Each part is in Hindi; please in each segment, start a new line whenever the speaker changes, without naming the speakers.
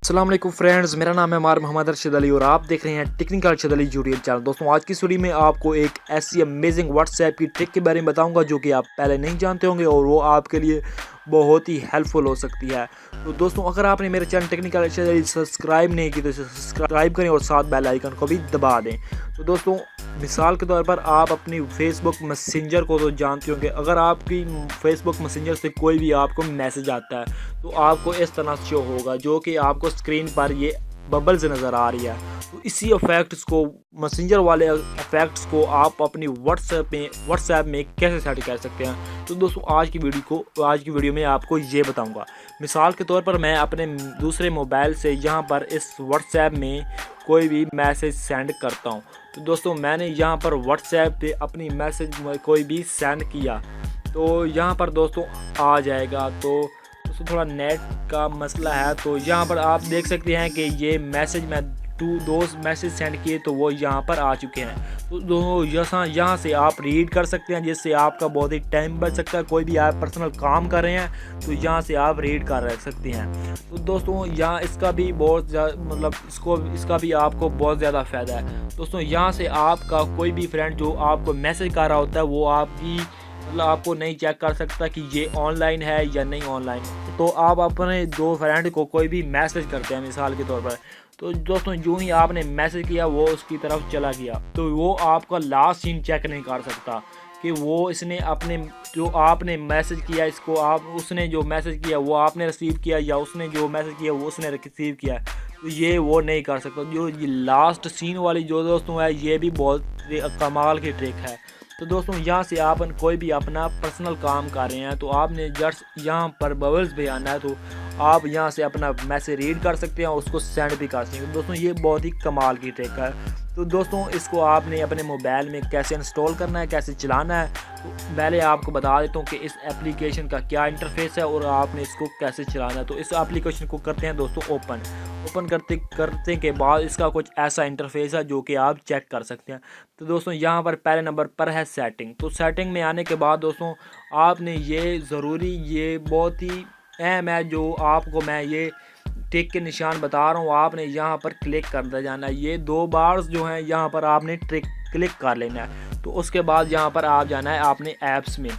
अस्सलाम वालेकुम फ्रेंड्स, मेरा नाम है मोहम्मद अरशद अली और आप देख रहे हैं technical Arshad Ali YouTube channel. दोस्तों आज की वीडियो में आपको एक ऐसी अमेजिंग व्हाट्सएप की ट्रिक के बारे में बताऊंगा जो कि आप पहले नहीं जानते होंगे और वो आपके लिए बहुत ही हेल्पफुल हो सकती है। तो दोस्तों अगर आपने मेरे channel technical Arshad Ali subscribe नहीं की तो इसे सब्सक्राइब करें और साथ बेल आइकन को भी दबा दें। तो दोस्तों मिसाल के तौर पर आप अपनी फेसबुक मैसेंजर को तो जानते होंगे। अगर आपकी फेसबुक मैसेंजर से कोई भी आपको मैसेज आता है तो आपको इस तरह शो होगा जो कि आपको स्क्रीन पर ये बबल्स नज़र आ रही है। तो इसी इफेक्ट्स को मैसेंजर वाले इफेक्ट्स को आप अपनी व्हाट्सएप में कैसे सेट कर सकते हैं, तो दोस्तों आज की वीडियो में आपको ये बताऊंगा। मिसाल के तौर पर मैं अपने दूसरे मोबाइल से यहाँ पर इस व्हाट्सएप में कोई भी मैसेज सेंड करता हूँ। तो दोस्तों मैंने यहाँ पर व्हाट्सएप पे अपनी मैसेज कोई भी सेंड किया तो यहाँ पर दोस्तों आ जाएगा। तो दोस्तों थोड़ा नेट का मसला है, तो यहाँ पर आप देख सकते हैं कि ये मैसेज मैं दो मैसेज सेंड किए तो वो यहाँ पर आ चुके हैं। तो दोस्तों यहाँ से आप रीड कर सकते हैं जिससे आपका बहुत ही टाइम बच सकता है। कोई भी आप पर्सनल काम कर रहे हैं तो यहाँ से आप रीड कर सकते हैं। तो दोस्तों यहाँ इसका भी बहुत इसका भी आपको बहुत ज़्यादा फ़ायदा है। दोस्तों यहाँ से आपका कोई भी फ्रेंड जो आपको मैसेज कर रहा होता है वो आपकी आपको नहीं चेक कर सकता कि ये ऑनलाइन है या नहीं ऑनलाइन। तो आप अपने दो फ्रेंड को कोई भी मैसेज करते हैं मिसाल के तौर पर, तो दोस्तों यूं ही आपने मैसेज किया वो उसकी तरफ चला गया तो वो आपका लास्ट सीन चेक नहीं कर सकता कि वो इसने अपने जो आपने मैसेज किया इसको उसने जो मैसेज किया वो आपने रिसीव किया या उसने जो मैसेज किया वो उसने रिसीव किया। तो ये वो नहीं कर सकता। जो ये लास्ट सीन वाली जो दोस्तों है ये भी बहुत कमाल की ट्रिक है। तो दोस्तों यहाँ से आप कोई भी अपना पर्सनल काम कर रहे हैं तो आपने जस्ट यहाँ पर बबल्स भी आना है तो आप यहाँ से अपना मैसेज रीड कर सकते हैं और उसको सेंड भी कर सकते हैं। दोस्तों ये बहुत ही कमाल की ट्रिक है। तो दोस्तों इसको आपने अपने मोबाइल में कैसे इंस्टॉल करना है, कैसे चलाना है, तो पहले आपको बता देता हूँ कि इस एप्लीकेशन का क्या इंटरफेस है और आपने इसको कैसे चलाना है। तो इस एप्लीकेशन को करते हैं दोस्तों ओपन करते के बाद इसका कुछ ऐसा इंटरफेस है जो कि आप चेक कर सकते हैं। तो दोस्तों यहाँ पर पहले नंबर पर है सेटिंग। तो सेटिंग में आने के बाद दोस्तों आपने ये बहुत ही अहम है जो आपको मैं ये टिक के निशान बता रहा हूँ, आपने यहाँ पर क्लिक करते जाना है। ये दो बार्स जो हैं यहाँ पर आपने क्लिक कर लेना है। तो उसके बाद यहाँ पर आप जाना है आपने ऐप्स में।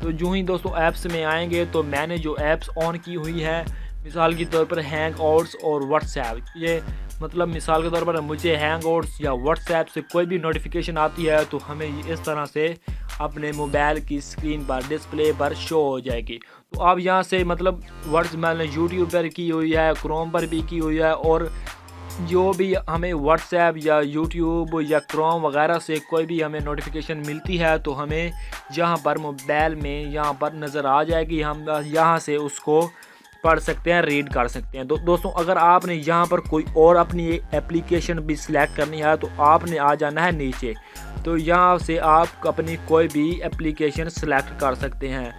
तो जो ही दोस्तों ऐप्स में आएंगे तो मैंने जो ऐप्स ऑन की हुई है मिसाल के तौर पर हैंग आउट्स और व्हाट्सएप, ये मिसाल के तौर पर मुझे हैंग आउट्स या व्हाट्सएप से कोई भी नोटिफिकेशन आती है तो हमें इस तरह से अपने मोबाइल की स्क्रीन पर डिस्प्ले पर शो हो जाएगी। तो आप यहाँ से मैंने यूट्यूब पर की हुई है, क्रोम पर भी की हुई है, और जो भी हमें व्हाट्सएप या यूट्यूब या क्रोम वगैरह से कोई भी हमें नोटिफिकेशन मिलती है तो हमें यहाँ पर मोबाइल में यहाँ पर नज़र आ जाएगी। हम यहाँ से उसको पढ़ सकते हैं, रीड कर सकते हैं। दोस्तों अगर आपने यहाँ पर कोई और अपनी एप्लीकेशन भी सिलेक्ट करनी है तो आपने आ जाना है नीचे। तो यहाँ से आप अपनी कोई भी एप्लीकेशन सिलेक्ट कर सकते हैं,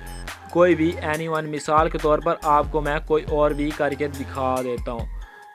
कोई भी एनीवन। मिसाल के तौर पर आपको मैं कोई और भी करके दिखा देता हूँ।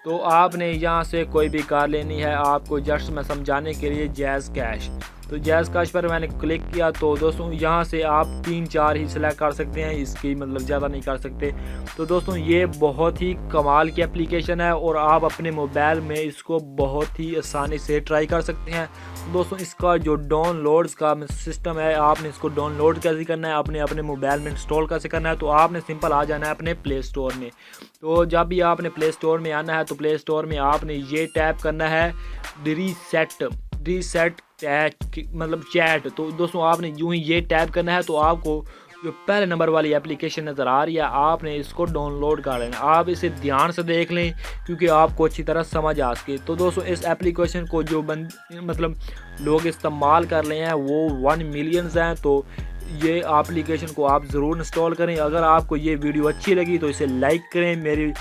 तो आपने यहाँ से कोई भी कार लेनी है, आपको जस्ट मैं समझाने के लिए जैज़ कैश। तो जैज़ कैश पर मैंने क्लिक किया तो दोस्तों यहाँ से आप 3-4 ही सिलेक्ट कर सकते हैं, इसकी ज़्यादा नहीं कर सकते। तो दोस्तों ये बहुत ही कमाल की एप्लीकेशन है और आप अपने मोबाइल में इसको बहुत ही आसानी से ट्राई कर सकते हैं। दोस्तों इसका जो डाउनलोड्स का सिस्टम है, आपने इसको डाउनलोड कैसे करना है, आपने अपने मोबाइल में इंस्टॉल कैसे करना है, तो आपने सिंपल आ जाना है अपने प्ले स्टोर में। तो जब भी आपने प्ले स्टोर में आना है तो प्ले स्टोर में आपने ये टैप करना है रीसेट चैट। तो दोस्तों आपने यूं ही ये टैप करना है तो आपको जो पहले नंबर वाली एप्लीकेशन नज़र आ रही है आपने इसको डाउनलोड कर लेना। आप इसे ध्यान से देख लें क्योंकि आपको अच्छी तरह समझ आ सके। तो दोस्तों इस एप्लीकेशन को जो लोग इस्तेमाल कर रहे हैं वो 1 मिलियन हैं। तो ये एप्लीकेशन को आप ज़रूर इंस्टॉल करें। अगर आपको ये वीडियो अच्छी लगी तो इसे लाइक करें। मेरी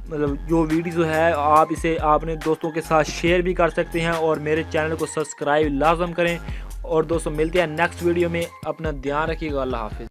जो वीडियो है आप इसे अपने दोस्तों के साथ शेयर भी कर सकते हैं और मेरे चैनल को सब्सक्राइब लाजम करें। और दोस्तों मिलते हैं नेक्स्ट वीडियो में, अपना ध्यान रखिएगा। अल्लाह हाफिज़।